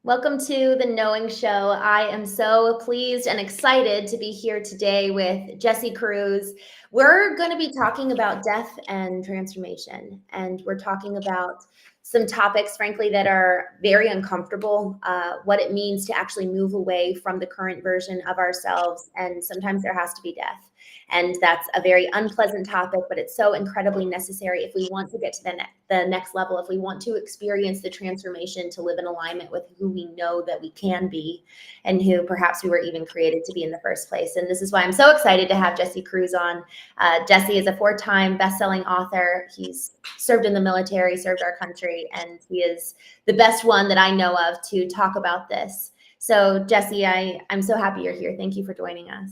Welcome to the Knowing Show. I am so pleased and excited to be here today with Jesse Cruz. We're going to be talking about death and transformation, and we're talking about some topics, frankly, that are very uncomfortable, what it means to actually move away from the current version of ourselves, and sometimes there has to be death. And that's a very unpleasant topic, but it's so incredibly necessary if we want to get to the next level, if we want to experience the transformation to live in alignment with who we know that we can be and who perhaps we were even created to be in the first place. And this is why I'm so excited to have Jesse Cruz on. Jesse is a 4-time bestselling author. He's served in the military, served our country, and he is the best one that I know of to talk about this. So Jesse, I'm so happy you're here. Thank you for joining us.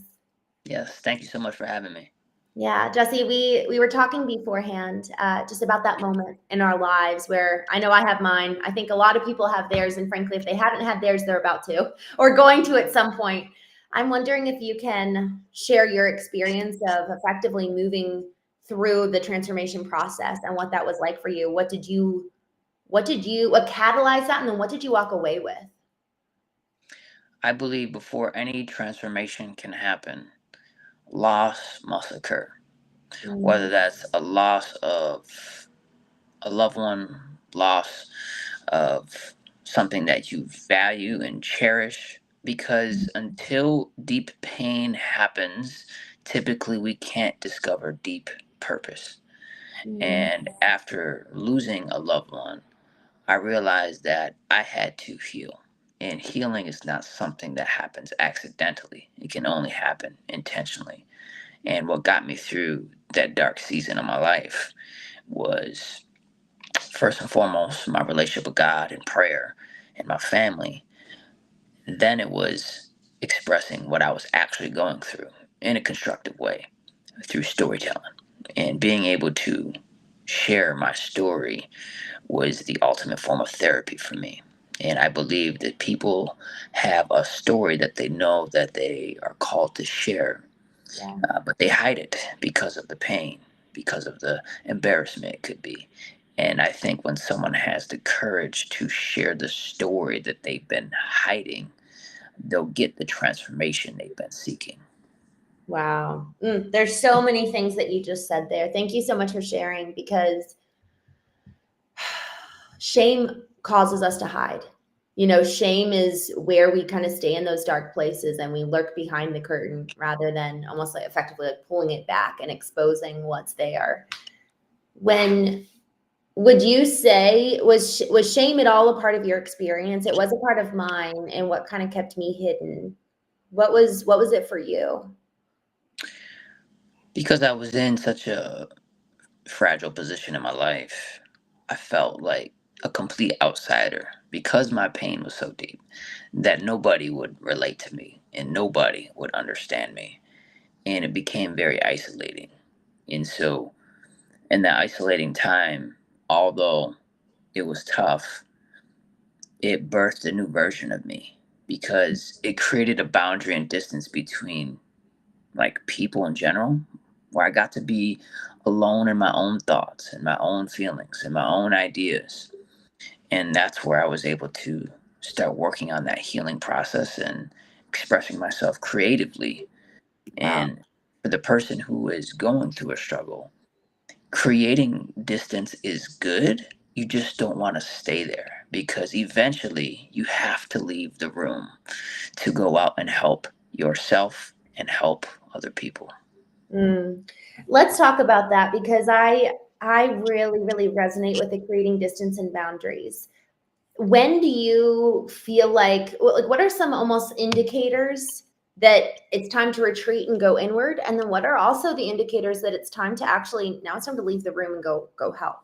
Yes, thank you so much for having me. Yeah, Jesse, we were talking beforehand just about that moment in our lives where I know I have mine. I think a lot of people have theirs, and frankly, if they haven't had theirs, they're about to or going to at some point. I'm wondering if you can share your experience of effectively moving through the transformation process and what that was like for you. What catalyzed that, and then what did you walk away with? I believe before any transformation can happen, loss must occur. Whether Mm, that's a loss of a loved one, loss of something that you value and cherish, because until deep pain happens, typically we can't discover deep purpose. mm, And after losing a loved one, I realized that I had to heal. And healing is not something that happens accidentally, it can only happen intentionally. And what got me through that dark season of my life was first and foremost my relationship with God and prayer and my family. Then it was expressing what I was actually going through in a constructive way through storytelling and being able to share my story was the ultimate form of therapy for me. And I believe that people have a story that they know that they are called to share, yeah. but they hide it because of the pain, because of the embarrassment it could be. And I think when someone has the courage to share the story that they've been hiding, they'll get the transformation they've been seeking. Wow. There's so many things that you just said there. Thank you so much for sharing because shame causes us to hide. Shame is where we kind of stay in those dark places and we lurk behind the curtain rather than almost like effectively like pulling it back and exposing what's there. When would you say was shame at all a part of your experience? It was a part of mine, and what kind of kept me hidden? What was it for you? Because I was in such a fragile position in my life, I felt like a complete outsider because my pain was so deep that nobody would relate to me and nobody would understand me. And it became very isolating. And so, in that isolating time, although it was tough, it birthed a new version of me because it created a boundary and distance between like people in general, where I got to be alone in my own thoughts and my own feelings and my own ideas. And that's where I was able to start working on that healing process and expressing myself creatively. Wow. And for the person who is going through a struggle, creating distance is good. You just don't want to stay there because eventually you have to leave the room to go out and help yourself and help other people. Mm. Let's talk about that because I really really resonate with the creating distance and boundaries. When do you feel like what are some almost indicators that it's time to retreat and go inward, and then what are also the indicators that it's time to actually now it's time to leave the room and go help?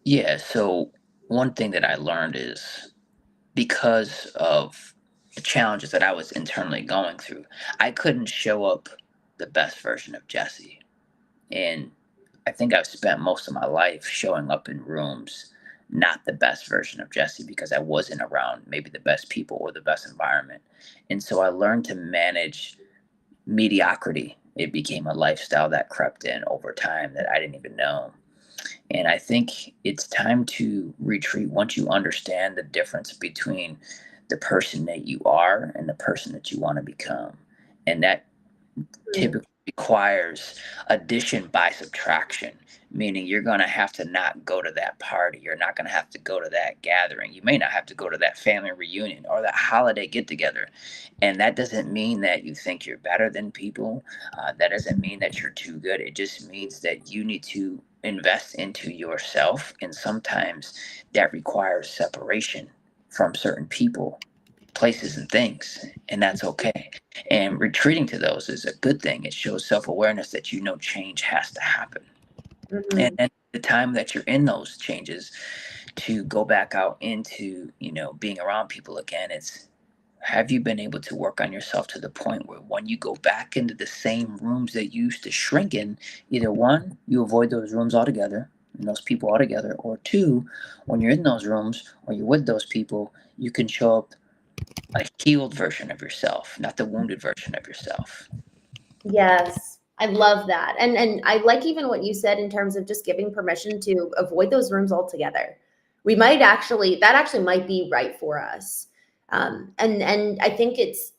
Yeah, so one thing that I learned is because of the challenges that I was internally going through, I couldn't show up the best version of Jesse. And I think I've spent most of my life showing up in rooms not the best version of Jesse because I wasn't around maybe the best people or the best environment. And so I learned to manage mediocrity. It became a lifestyle that crept in over time that I didn't even know. And I think it's time to retreat once you understand the difference between the person that you are and the person that you want to become. And that Mm, typically requires addition by subtraction, meaning you're going to have to not go to that party. You're not going to have to go to that gathering. You may not have to go to that family reunion or that holiday get together. And that doesn't mean that you think you're better than people. That doesn't mean that you're too good. It just means that you need to invest into yourself. And sometimes that requires separation from certain people, places, and things. And that's okay. And retreating to those is a good thing. It shows self awareness that you know change has to happen. And mhm. then the time that you're in those changes, to go back out into, being around people again, it's, have you been able to work on yourself to the point where when you go back into the same rooms that you used to shrink in, either one, you avoid those rooms altogether and those people altogether, or two, when you're in those rooms or you're with those people, you can show up a healed version of yourself, not the wounded version of yourself. Yes, I love that. And I like even what you said in terms of just giving permission to avoid those rooms altogether. We might actually that actually might be right for us. And I think it's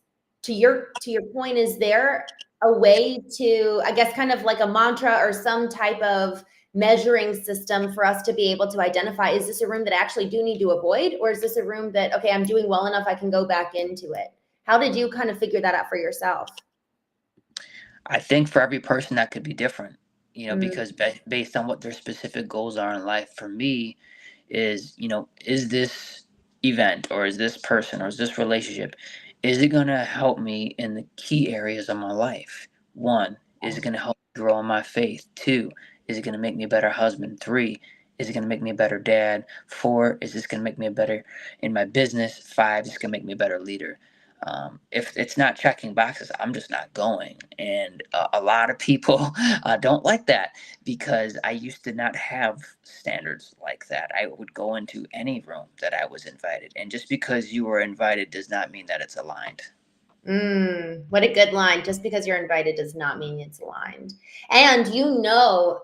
to your point, is there a way to, I guess, kind of like a mantra or some type of measuring system for us to be able to identify, is this a room that I actually do need to avoid, or is this a room that, okay, I'm doing well enough I can go back into it? How did you kind of figure that out for yourself? I think for every person that could be different, Mm. because based on what their specific goals are in life. For me, is this event or is this person or is this relationship, is it going to help me in the key areas of my life? One, is it going to help me grow in my faith? Two, is it going to make me a better husband? Three, is it going to make me a better dad? Four, is this going to make me a better in my business? Five, is it going to make me a better leader? If it's not checking boxes, I'm just not going. And a lot of people don't like that, because I used to not have standards like that. I would go into any room that I was invited. And just because you were invited does not mean that it's aligned. What a good line. Just because you're invited does not mean it's aligned. And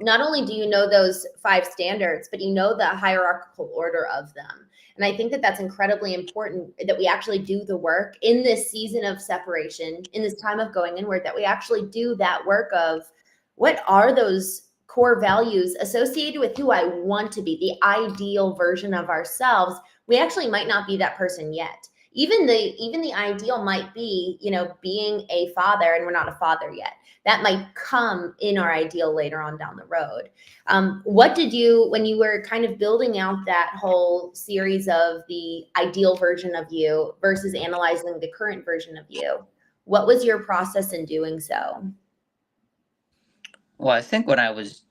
not only do you know those five standards, but you know the hierarchical order of them. And I think that that's incredibly important, that we actually do the work in this season of separation, in this time of going inward, that we actually do that work of what are those core values associated with who I want to be, the ideal version of ourselves. We actually might not be that person yet. Even the ideal might be, being a father, and we're not a father yet. That might come in our ideal later on down the road. What did you, when you were kind of building out that whole series of the ideal version of you versus analyzing the current version of you, what was your process in doing so? Well, I think when I was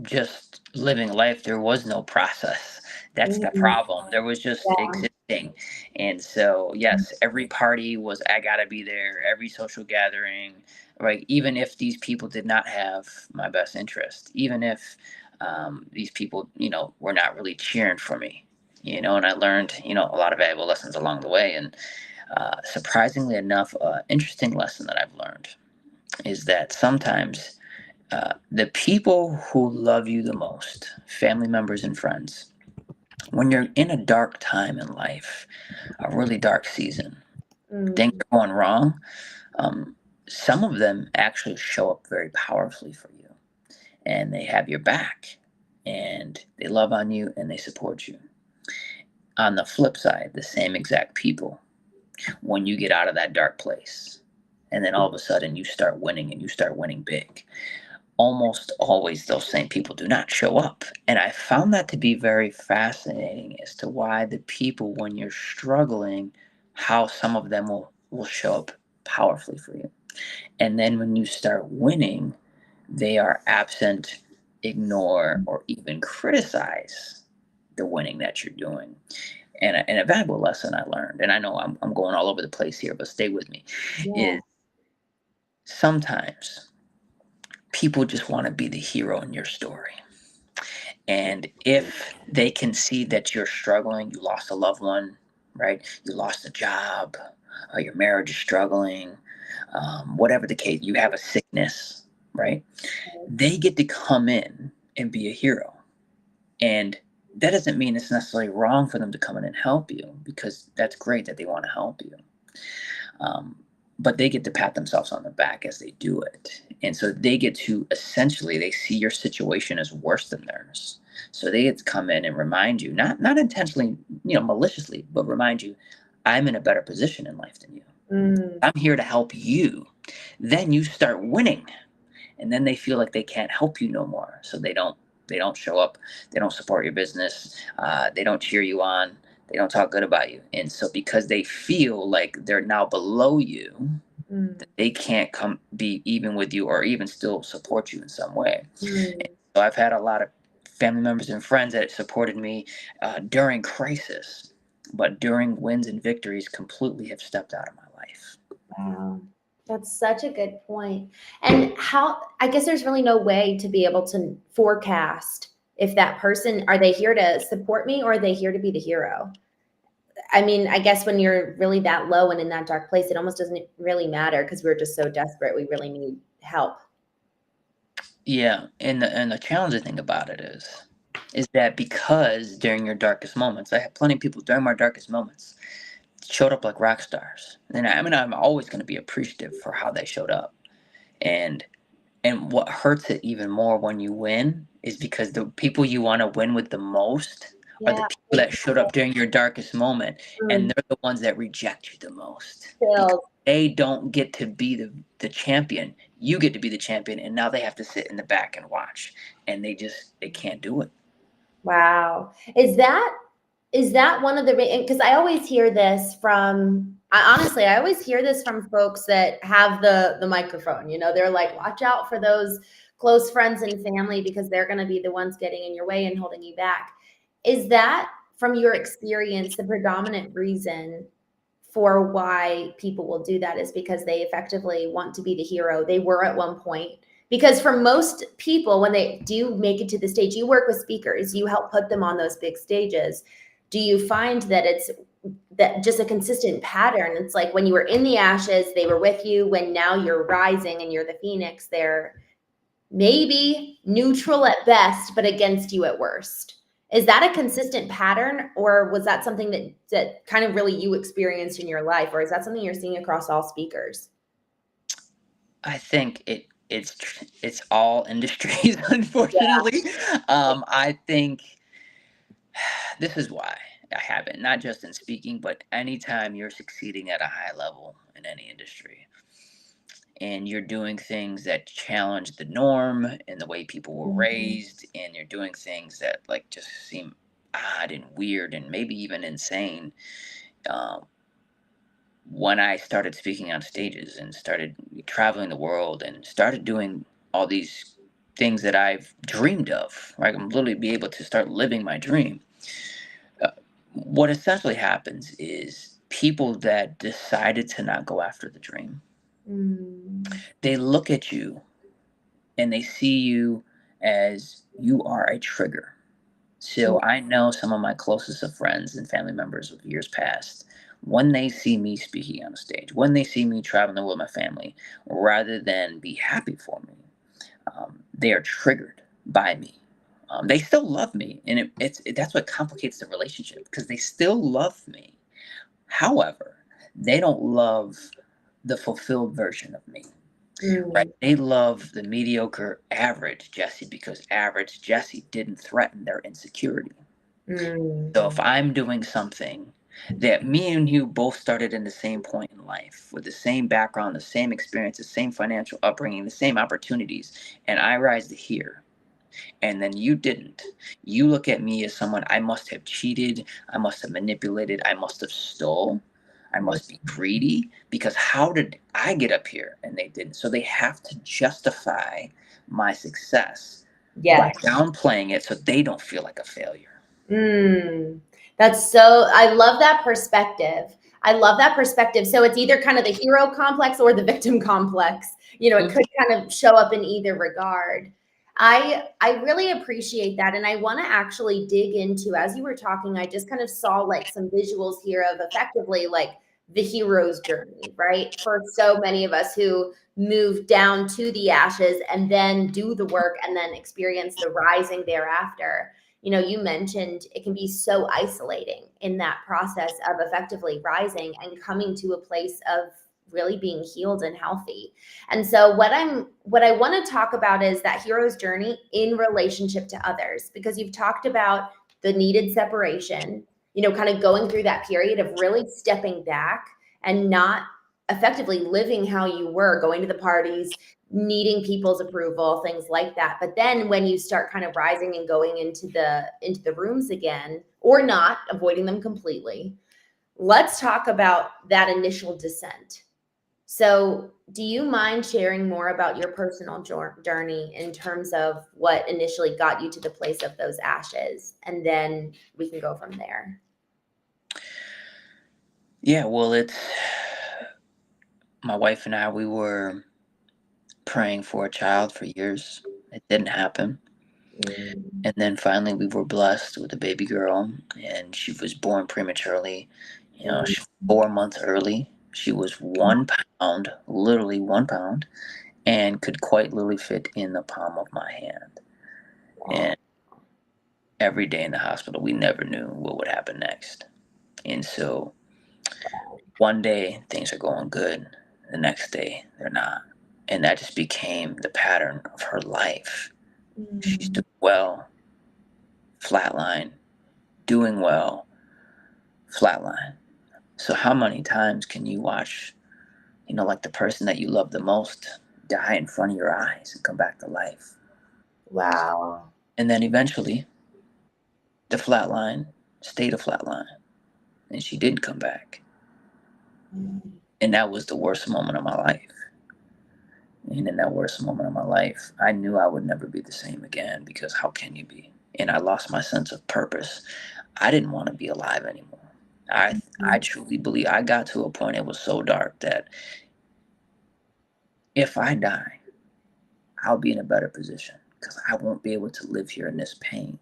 just living life, there was no process. That's the Mhm. problem. There was just Yeah. existing. And so, yes, every party was, I got to be there, every social gathering, right? Even if these people did not have my best interest, even if these people, were not really cheering for me, and I learned, a lot of valuable lessons along the way. And surprisingly enough, interesting lesson that I've learned is that sometimes the people who love you the most, family members and friends, when you're in a dark time in life, a really dark season, things Mm. are going wrong, um, some of them actually show up very powerfully for you, and they have your back, and they love on you and they support you. On the flip side, the same exact people, when you get out of that dark place, and then all of a sudden you start winning and you start winning big, almost always those same people do not show up. And I found that to be very fascinating as to why the people, when you're struggling, how some of them will show up powerfully for you. And then when you start winning, they are absent, ignore, or even criticize the winning that you're doing. And a valuable lesson I learned, and I know I'm going all over the place here, but stay with me, Yeah. is sometimes people just want to be the hero in your story. And if they can see that you're struggling, you lost a loved one, right? You lost a job, your marriage is struggling, whatever the case, you have a sickness, right? They get to come in and be a hero. And that doesn't mean it's necessarily wrong for them to come in and help you, because that's great that they want to help you. Um, but they get to pat themselves on the back as they do it. And so they get to, essentially, they see your situation as worse than theirs. So they get to come in and remind you, not intentionally, maliciously, but remind you, I'm in a better position in life than you. Mm, I'm here to help you. Then you start winning, and then they feel like they can't help you no more. So they don't show up. They don't support your business. They don't cheer you on. They don't talk good about you. And so because they feel like they're now below you, mm, that they can't come be even with you or even still support you in some way. And mm. so I've had a lot of family members and friends that supported me during crisis, but during wins and victories completely have stepped out of my life. Wow. That's such a good point. And how, I guess there's really no way to be able to forecast if that person, are they here to support me or are they here to be the hero? I mean, I guess when you're really that low and in that dark place, it almost doesn't really matter because we're just so desperate. We really need help. Yeah, and the challenging thing about it is that because during your darkest moments, I had plenty of people during my darkest moments showed up like rock stars. And I mean, I'm always going to be appreciative for how they showed up. And and what hurts it even more when you win is because the people you want to win with the most are the Yeah. people that showed up during your darkest moment, and Mm, they're the ones that reject you the most because chills. they don't get to be the champion. You get to be the champion, and now they have to sit in the back and watch, and they can't do it. Wow. Is that one of the, because I always hear this from, I always hear this from folks that have the microphone. They're like, watch out for those close friends and family because they're going to be the ones getting in your way and holding you back. Is that, from your experience, the predominant reason for why people will do that is because they effectively want to be the hero they were at one point? Because for most people, when they do make it to the stage, you work with speakers, you help put them on those big stages. Do you find that it's that just a consistent pattern? It's like when you were in the ashes, they were with you. When now you're rising and you're the phoenix, they're maybe neutral at best, but against you at worst. Is that a consistent pattern, or was that something that kind of really you experienced in your life, or is that something you're seeing across all speakers? I think it's all industries, unfortunately. I think this is why I haven't, not just in speaking, but anytime you're succeeding at a high level in any industry and you're doing things that challenge the norm and the way people were Mhm. raised, and you're doing things that like just seem odd and weird and maybe even insane. Um, when I started speaking on stages and started traveling the world and started doing all these things that I've dreamed of, right? I'm literally be able to start living my dream. uh, what essentially happens is people that decided to not go after the dream, Mm. they look at you and they see you as you are a trigger. Yeah. So I know some of my closest of friends and family members of years past, when they see me speaking on a stage, when they see me traveling the world with my family, rather than be happy for me, they are triggered by me. They still love me, and that's what complicates the relationship because they still love me. However, they don't love the fulfilled version of me, right? Mm. They love the mediocre, average Jesse because average Jesse didn't threaten their insecurity. Mm. So if I'm doing something that me and you both started in the same point in life with the same background, the same experience, the same financial upbringing, the same opportunities, and I rise to here, and then you didn't. You look at me as someone I must have cheated, I must have manipulated, I must have stole, I must be greedy because how did I get up here and they didn't? So they have to justify my success by Yes. downplaying it so they don't feel like a failure. Mm, that's so, I love that perspective. I love that perspective. So it's either kind of the hero complex or the victim complex. It Mhm. could kind of show up in either regard. I really appreciate that. And I want to actually dig into, as you were talking, I just kind of saw like some visuals here of effectively like the hero's journey, right? For so many of us who move down to the ashes and then do the work and then experience the rising thereafter. you mentioned it can be so isolating in that process of effectively rising and coming to a place of really being healed and healthy. And so what I want to talk about is that hero's journey in relationship to others, because you've talked about the needed separation, kind of going through that period of really stepping back and not effectively living how you were, going to the parties, needing people's approval, things like that. But then when you start kind of rising and going into the rooms again, or not, avoiding them completely, let's talk about that initial descent. So do you mind sharing more about your personal journey in terms of what initially got you to the place of those ashes? And then we can go from there. Yeah, well, it's my wife and I, we were praying for a child for years. It didn't happen. Mm. And then finally, we were blessed with a baby girl, and she was born prematurely. She was 4 months early. She was 1 pound, literally 1 pound, and could quite literally fit in the palm of my hand. Wow. And every day in the hospital, we never knew what would happen next. And so one day things are going good, the next day they're not. And that just became the pattern of her life. She's Mm. doing well, flatline, doing well, flatline. So how many times can you watch, like the person that you love the most die in front of your eyes and come back to life? Wow. And then eventually the flatline stayed a flatline and she didn't come back. Mm. And that was the worst moment of my life. And in that worst moment of my life, I knew I would never be the same again, because how can you be? And I lost my sense of purpose. I didn't want to be alive anymore. I truly believe I got to a point, it was so dark, that if I die, I'll be in a better position because I won't be able to live here in this pain.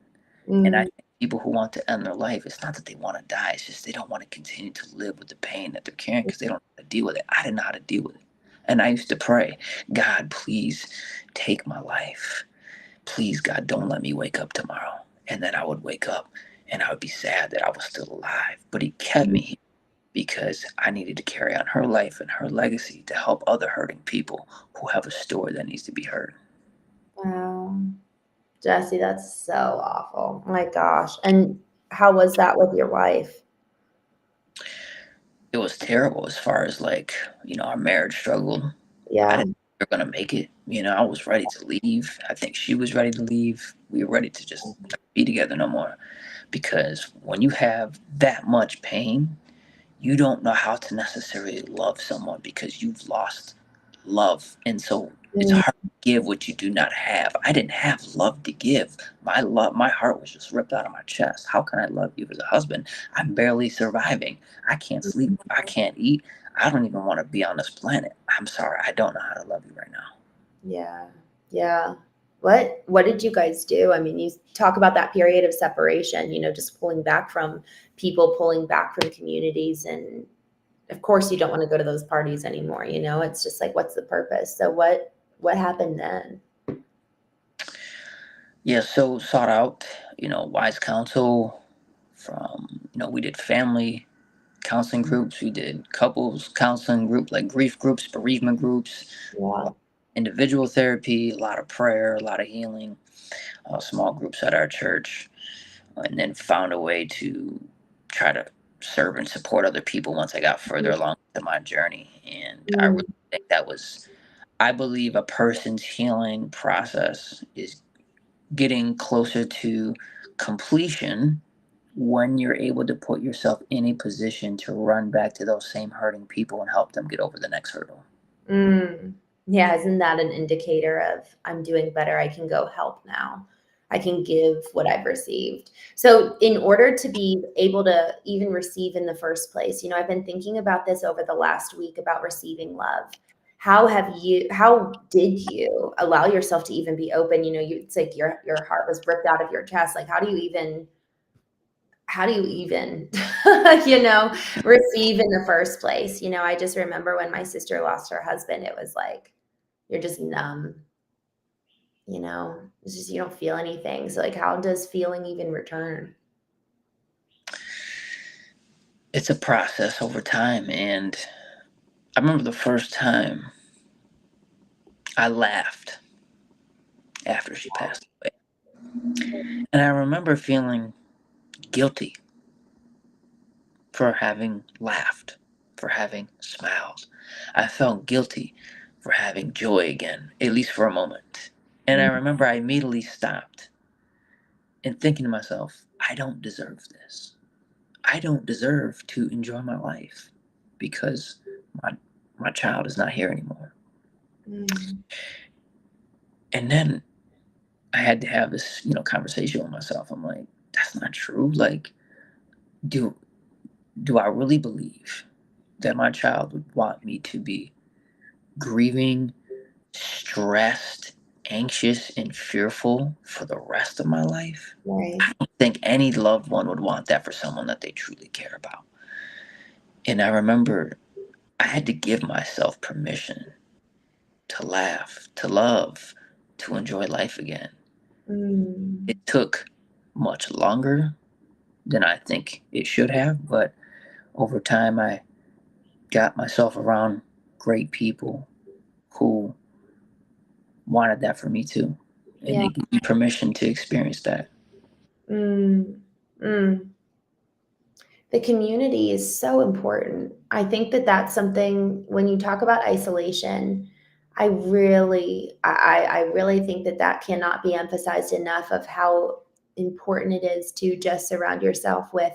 And I Mm. think people who want to end their life, it's not that they want to die, it's just they don't want to continue to live with the pain that they're carrying because they don't know how to deal with it. I didn't know how to deal with it. And I used to pray, God, please take my life. Please, God, don't let me wake up tomorrow. And then I would wake up and I would be sad that I was still alive. But He kept me here because I needed to carry on her life and her legacy to help other hurting people who have a story that needs to be heard. Wow. Jesse, that's so awful. My gosh. And how was that with your wife? It was terrible as far as our marriage struggled. I Yeah. didn't think we were going to make it. I was ready to leave. I think she was ready to leave. We were ready to just not be together no more, because when you have that much pain, you don't know how to necessarily love someone because you've lost love. And so it's Mm. hard to give what you do not have. I didn't have love to give. My heart was just ripped out of my chest. How can I love you as a husband? I'm barely surviving. I can't sleep. I can't eat. I don't even want to be on this planet. I'm sorry. I don't know how to love you right now. Yeah. Yeah. What did you guys do? I mean, you talk about that period of separation, just pulling back from people, pulling back from communities. And of course you don't want to go to those parties anymore. It's just like, what's the purpose? So what happened then? Yeah, so sought out, wise counsel from, we did family counseling groups, we did couples counseling group, like grief groups, bereavement groups, Yeah. individual therapy, a lot of prayer, a lot of healing, small groups at our church, and then found a way to try to serve and support other people once I got further along in my journey. And I Mm. really think that was, I believe a person's healing process is getting closer to completion when you're able to put yourself in a position to run back to those same hurting people and help them get over the next hurdle. Mm. Yeah, isn't that an indicator of I'm doing better? I can go help now. I can give what I've received. So, in order to be able to even receive in the first place, I've been thinking about this over the last week about receiving love. How did you allow yourself to even be open? It's like your heart was ripped out of your chest. Like, how do you even you know receive in the first place? I just remember when my sister lost her husband, it was like you're just numb. it's just you don't feel anything. So like, how does feeling even return? It's a process over time. And I remember the first time I laughed after she passed away. And I remember feeling guilty for having laughed, for having smiled. I felt guilty for having joy again, at least for a moment. And I Mm, remember I immediately stopped and thinking to myself, I don't deserve this. I don't deserve to enjoy my life because my my child is not here anymore. mm, And then I had to have this, conversation with myself. I'm like, that's not true. Like, do do I really believe that my child would want me to be grieving, stressed, anxious, and fearful for the rest of my life? right. I think any loved one would want that for someone that they truly care about. And I remember I had to give myself permission to laugh, to love, to enjoy life again. Mm, It took much longer than I think it should have, but over time I got myself around great people who wanted that for me too. And yeah. they gave me permission to experience that. Mm, mm. The community is so important. I think that that's something when you talk about isolation, I really think that that cannot be emphasized enough of how important it is to just surround yourself with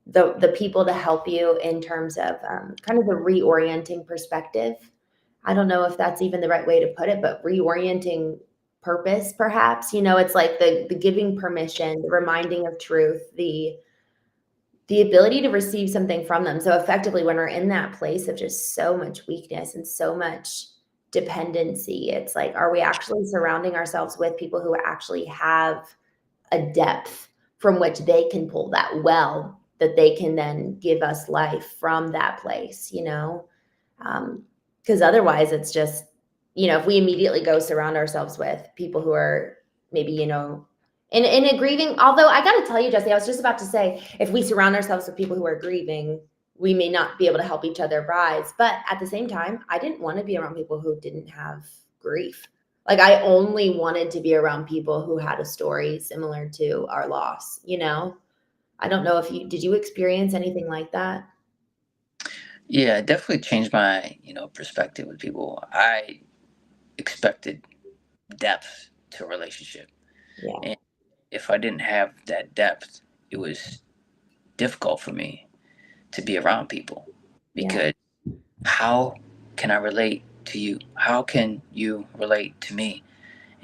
the people to help you in terms of kind of the reorienting perspective. I don't know if that's even the right way to put it, but reorienting purpose, perhaps. It's like the giving permission, the reminding of truth, the ability to receive something from them. So effectively, when we're in that place of just so much weakness and so much dependency, it's like, are we actually surrounding ourselves with people who actually have a depth from which they can pull that well that they can then give us life from that place? Because otherwise it's just, if we immediately go surround ourselves with people who are maybe, in a grieving, although I got to tell you, Jesse, I was just about to say, if we surround ourselves with people who are grieving, we may not be able to help each other rise. But at the same time, I didn't want to be around people who didn't have grief. Like I only wanted to be around people who had a story similar to our loss. I don't know if did you experience anything like that? Yeah, it definitely changed my, perspective with people. I expected depth to a relationship. Yeah. And if I didn't have that depth, it was difficult for me to be around people Yeah. because how can I relate to you? How can you relate to me?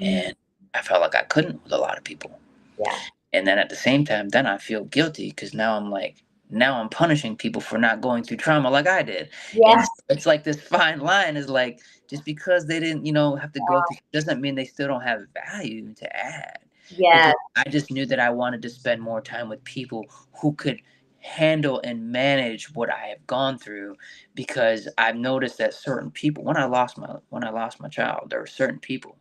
Mm, And I felt like I couldn't with a lot of people. yeah. And then at the same time, then I feel guilty because now I'm punishing people for not going through trauma like I did. And Yes. it's like this fine line is like, just because they didn't, have to go through doesn't mean they still don't have value to add. Because Yes. I just knew that I wanted to spend more time with people who could handle and manage what I have gone through, because I've noticed that certain people, when I lost my child, there were certain people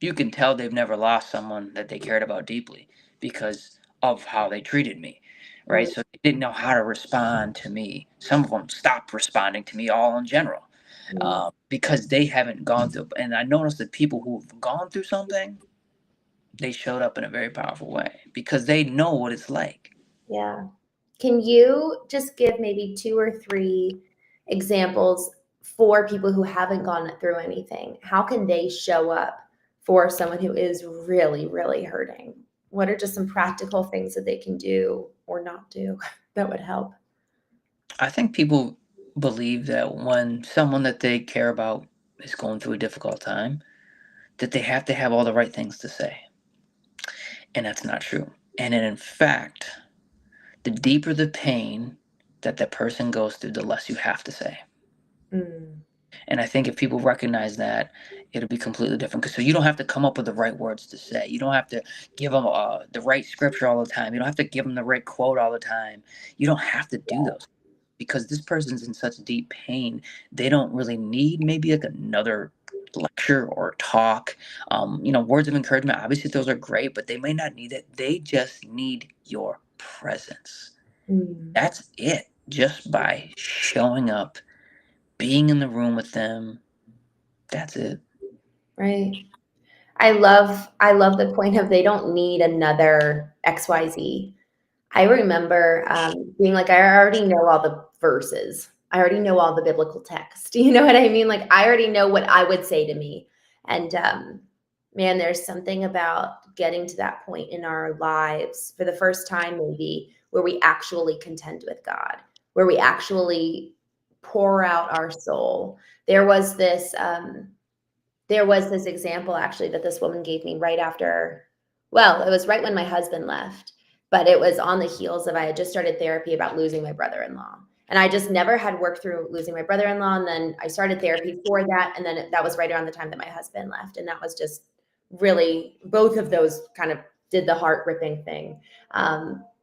you can tell they've never lost someone that they cared about deeply because of how they treated me, right? Mm, So they didn't know how to respond to me. Some of them stopped responding to me all in general, mm, because they haven't gone through. And I noticed that people who've gone through something, they showed up in a very powerful way because they know what it's like. yeah. Can you just give maybe 2 or 3 examples for people who haven't gone through anything? How can they show up for someone who is really, really hurting? What are just some practical things that they can do or not do that would help? I think people believe that when someone that they care about is going through a difficult time, that they have to have all the right things to say. And that's not true. And in fact, the deeper the pain that that person goes through, the less you have to say. Mm, And I think if people recognize that, it'll be completely different. Because so you don't have to come up with the right words to say. You don't have to give them the right scripture all the time. You don't have to give them the right quote all the time. You don't have to do those, because this person's in such deep pain. They don't really need maybe like another lecture or talk. Words of encouragement, obviously, those are great, but they may not need it. They just need your presence. Mm, That's it. Just by showing up, being in the room with them, that's it. right. I love the point of they don't need another XYZ. I remember being like, I already know all the verses. I already know all the biblical text. You know what I mean? Like, I already know what I would say to me. And man, there's something about getting to that point in our lives for the first time, maybe, where we actually contend with God, where we actually pour out our soul. There was this. There was this example actually that this woman gave me right after, well, it was right when my husband left, but it was on the heels of I had just started therapy about losing my brother-in-law. And I just never had worked through losing my brother-in-law. And then I started therapy for that. And then that was right around the time that my husband left. And that was just really, both of those kind of did the heart ripping thing.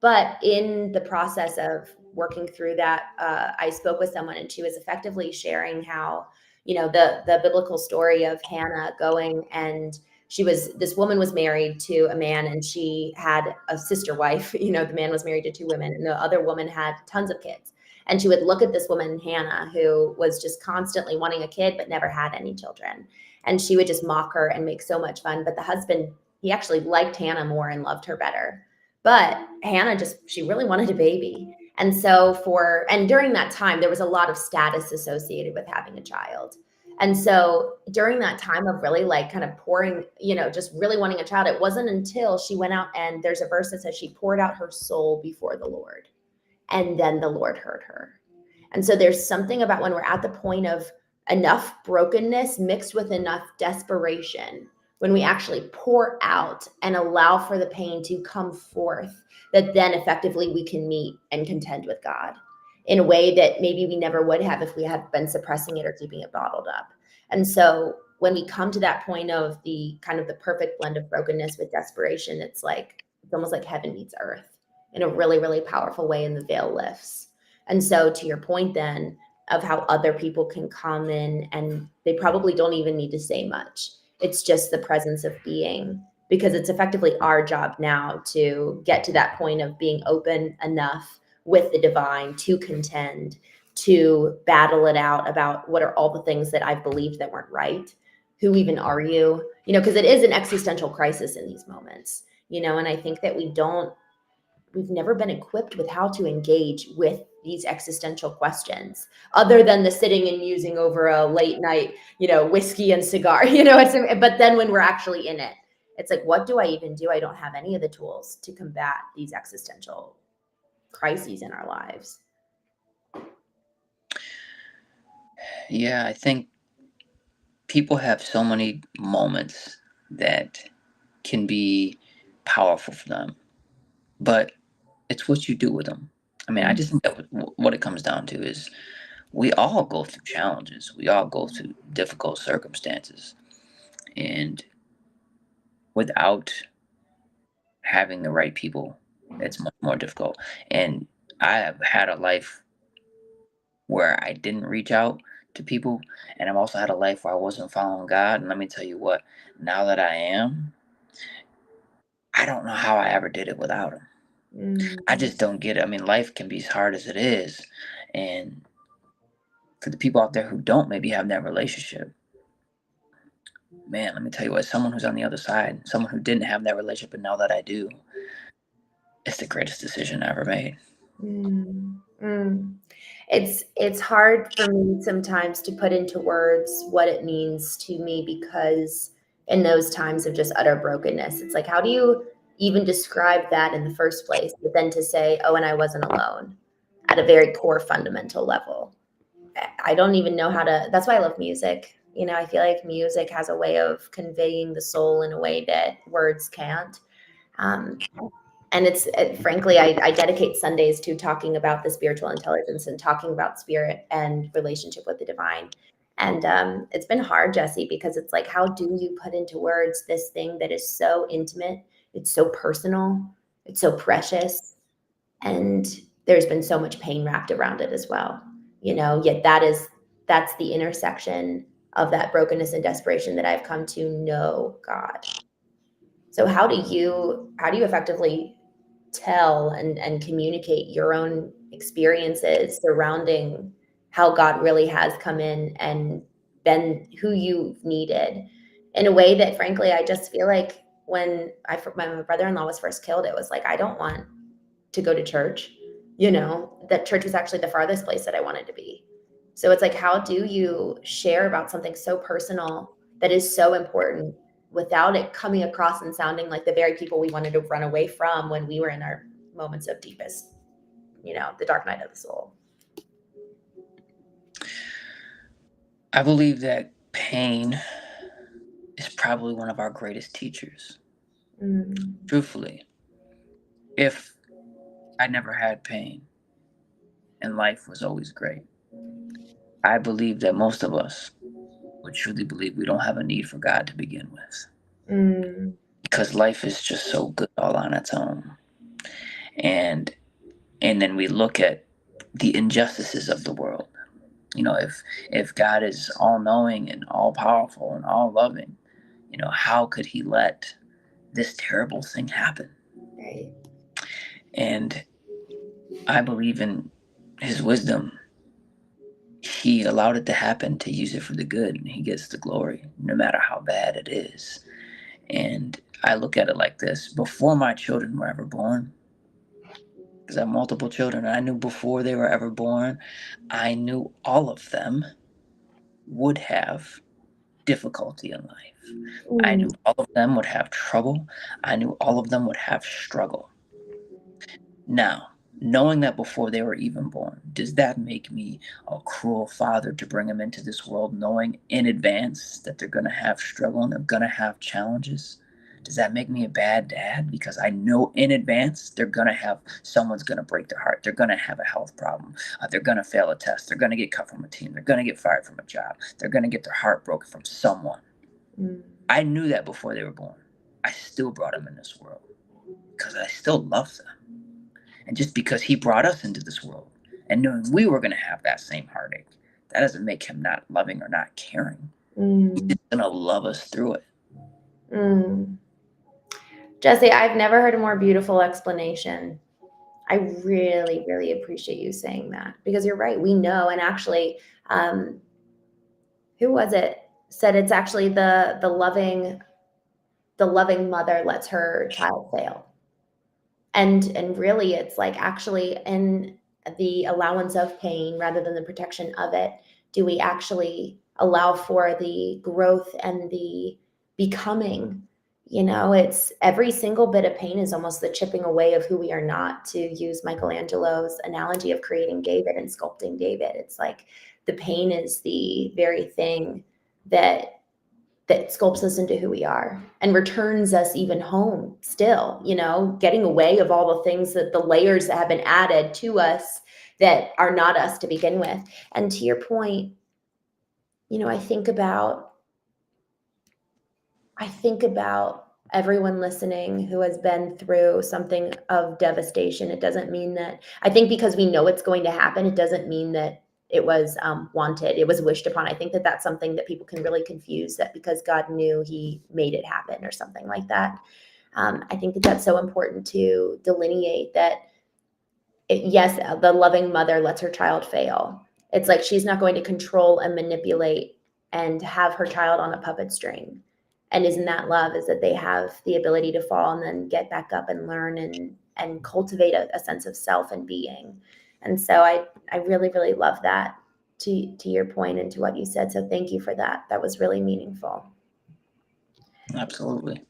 But in the process of working through that, I spoke with someone and she was effectively sharing how, the biblical story of Hannah going, and this woman was married to a man and she had a sister wife. The man was married to two women and the other woman had tons of kids. And she would look at this woman, Hannah, who was just constantly wanting a kid but never had any children. And she would just mock her and make so much fun. But the husband, he actually liked Hannah more and loved her better. But Hannah she really wanted a baby. And during that time, there was a lot of status associated with having a child. And so during that time of really like kind of pouring, just really wanting a child, it wasn't until she went out, and there's a verse that says she poured out her soul before the Lord, and then the Lord heard her. And so there's something about when we're at the point of enough brokenness mixed with enough desperation, when we actually pour out and allow for the pain to come forth, that then effectively we can meet and contend with God in a way that maybe we never would have if we had been suppressing it or keeping it bottled up. And so when we come to that point of the kind of the perfect blend of brokenness with desperation, it's almost like heaven meets earth in a really, really powerful way, and the veil lifts. And so to your point then of how other people can come in and they probably don't even need to say much. It's just the presence of being, because it's effectively our job now to get to that point of being open enough with the divine to contend, to battle it out about what are all the things that I've believed that weren't right. Who even are you? Because it is an existential crisis in these moments, and I think that we've never been equipped with how to engage with these existential questions other than the sitting and musing over a late night, whiskey and cigar, but then when we're actually in it, it's like, what do I even do? I don't have any of the tools to combat these existential crises in our lives. Yeah, I think people have so many moments that can be powerful for them, but it's what you do with them. I mean, I just think that what it comes down to is we all go through challenges. We all go through difficult circumstances. And without having the right people, it's much more difficult. And I have had a life where I didn't reach out to people, and I've also had a life where I wasn't following God. And let me tell you what, now that I am, I don't know how I ever did it without him. I Mm, just don't get it. I mean, life can be as hard as it is. And for the people out there who don't maybe have that relationship, man, let me tell you what, someone who's on the other side, someone who didn't have that relationship, but now that I do, it's the greatest decision I ever made. mm, mm. It's hard for me sometimes to put into words what it means to me, because in those times of just utter brokenness, it's like, how do you even describe that in the first place? But then to say, oh, and I wasn't alone at a very core fundamental level. I don't even know how to, that's why I love music. I feel like music has a way of conveying the soul in a way that words can't. Um, and frankly, I dedicate Sundays to talking about the spiritual intelligence and talking about spirit and relationship with the divine. And it's been hard, Jesse, because it's like, how do you put into words this thing that is so intimate? It's so personal. It's so precious. And there's been so much pain wrapped around it as well. Yet that's the intersection of that brokenness and desperation that I've come to know God. So how do you effectively tell and communicate your own experiences surrounding how God really has come in and been who you've needed in a way that, frankly, I just feel like when my brother-in-law was first killed, it was like, I don't want to go to church. That church was actually the farthest place that I wanted to be. So it's like, how do you share about something so personal that is so important without it coming across and sounding like the very people we wanted to run away from when we were in our moments of deepest, the dark night of the soul? I believe that pain is probably one of our greatest teachers. Mm. Truthfully, if I never had pain and life was always great, I believe that most of us would truly believe we don't have a need for God to begin with. Mm. Because life is just so good all on its own. And then we look at the injustices of the world. If God is all knowing and all powerful and all loving, how could he let this terrible thing happen? Right. And I believe in his wisdom. He allowed it to happen to use it for the good, and he gets the glory, no matter how bad it is. And I look at it like this: before my children were ever born, because I have multiple children, I knew before they were ever born, I knew all of them would have difficulty in life. I Mm. knew all of them would have trouble. I knew all of them would have struggle. Now, knowing that before they were even born, does that make me a cruel father to bring them into this world knowing in advance that they're going to have struggle and they're going to have challenges? Does that make me a bad dad because I know in advance someone's going to break their heart. They're going to have a health problem. They're going to fail a test. They're going to get cut from a team. They're going to get fired from a job. They're going to get their heart broken from someone. Mm. I knew that before they were born. I still brought them in this world because I still love them. And just because he brought us into this world and knowing we were going to have that same heartache, that doesn't make him not loving or not caring. Mm. He's going to love us through it. Mm. Jesse, I've never heard a more beautiful explanation. I really, really appreciate you saying that, because you're right. We know, and actually, who was it said it's actually the loving mother lets her child fail. And really, it's like, actually, in the allowance of pain rather than the protection of it, do we actually allow for the growth and the becoming? It's every single bit of pain is almost the chipping away of who we are not, to use Michelangelo's analogy of creating David and sculpting David. It's like the pain is the very thing that sculpts us into who we are and returns us even home still, getting away of all the things, that the layers that have been added to us that are not us to begin with. And to your point, I think about everyone listening who has been through something of devastation. It doesn't mean that, I think, because we know it's going to happen, it doesn't mean that it was wanted, it was wished upon. I think that that's something that people can really confuse, that because God knew, he made it happen or something like that. I think that that's so important to delineate that. Yes, the loving mother lets her child fail. It's like she's not going to control and manipulate and have her child on a puppet string. And isn't that love? Is that they have the ability to fall and then get back up and learn and cultivate a sense of self and being. And so I really, really love that, to your point and to what you said. So thank you for that. That was really meaningful. Absolutely.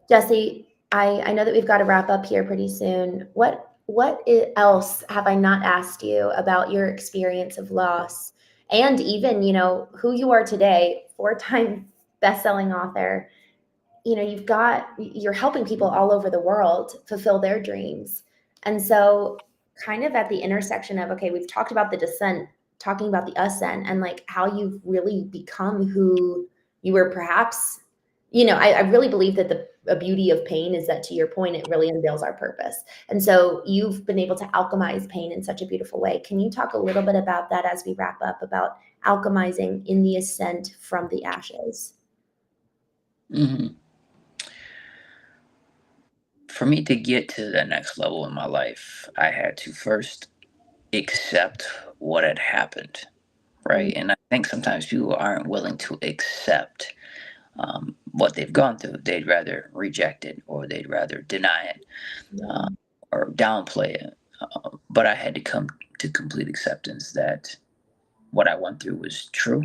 Jesse, I know that we've got to wrap up here pretty soon. What else have I not asked you about your experience of loss, and even, who you are today, 4-time best-selling author? You're helping people all over the world fulfill their dreams. And so, kind of at the intersection of, okay, we've talked about the descent, talking about the ascent, and like how you've really become who you were, perhaps, I really believe that a beauty of pain is that, to your point, it really unveils our purpose. And so you've been able to alchemize pain in such a beautiful way. Can you talk a little bit about that as we wrap up, about alchemizing in the ascent from the ashes? Hmm. For me to get to the next level in my life, I had to first accept what had happened, Mm, right? And I think sometimes people aren't willing to accept what they've gone through. They'd rather reject it, or they'd rather deny it, uh, yeah. or downplay it. But I had to come to complete acceptance that what I went through was true.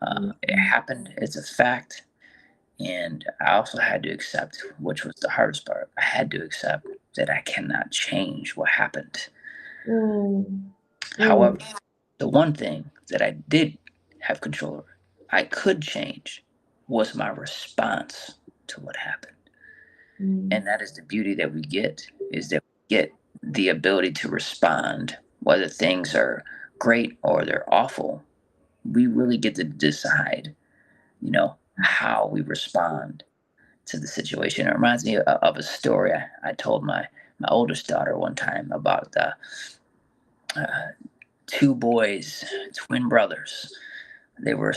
It Mhm. happened. It's a fact. And I also had to accept, which was the hardest part, I had to accept that I cannot change what happened. Mm. Mm. However, the one thing that I did have control over, I could change, was my response to what happened. Mm. And that is the beauty that we get, is that we get the ability to respond, whether things are great or they're awful. We really get to decide, how we respond to the situation. It reminds me of a story I told my oldest daughter one time about the uh, two boys, twin brothers. They were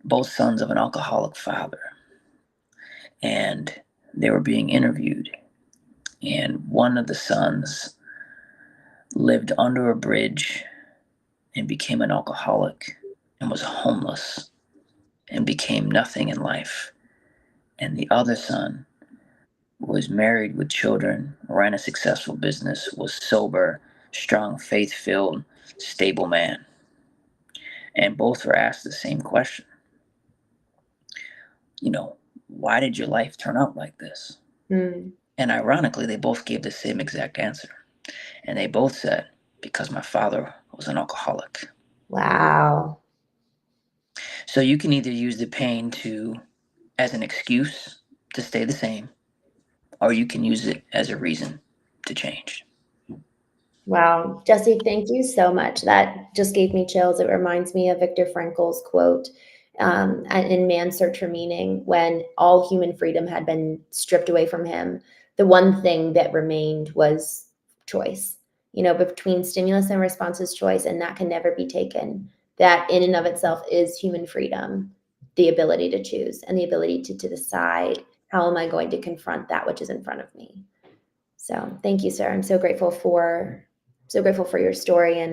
both sons of an alcoholic father, and they were being interviewed. And one of the sons lived under a bridge and became an alcoholic and was homeless and became nothing in life. And the other son was married with children, ran a successful business, was sober, strong, faith filled, stable man. And both were asked the same question, you know, why did your life turn out like this? Mm. And ironically, they both gave the same exact answer. And they both said, because my father was an alcoholic. Wow. So you can either use the pain as an excuse to stay the same, or you can use it as a reason to change. Wow. Jesse, thank you so much. That just gave me chills. It reminds me of Viktor Frankl's quote in Man's Search for Meaning, when all human freedom had been stripped away from him. The one thing that remained was choice, between stimulus and response is choice, and that can never be taken. That in and of itself is human freedom, the ability to choose and the ability to decide, how am I going to confront that which is in front of me? So thank you, sir. I'm so grateful for your story and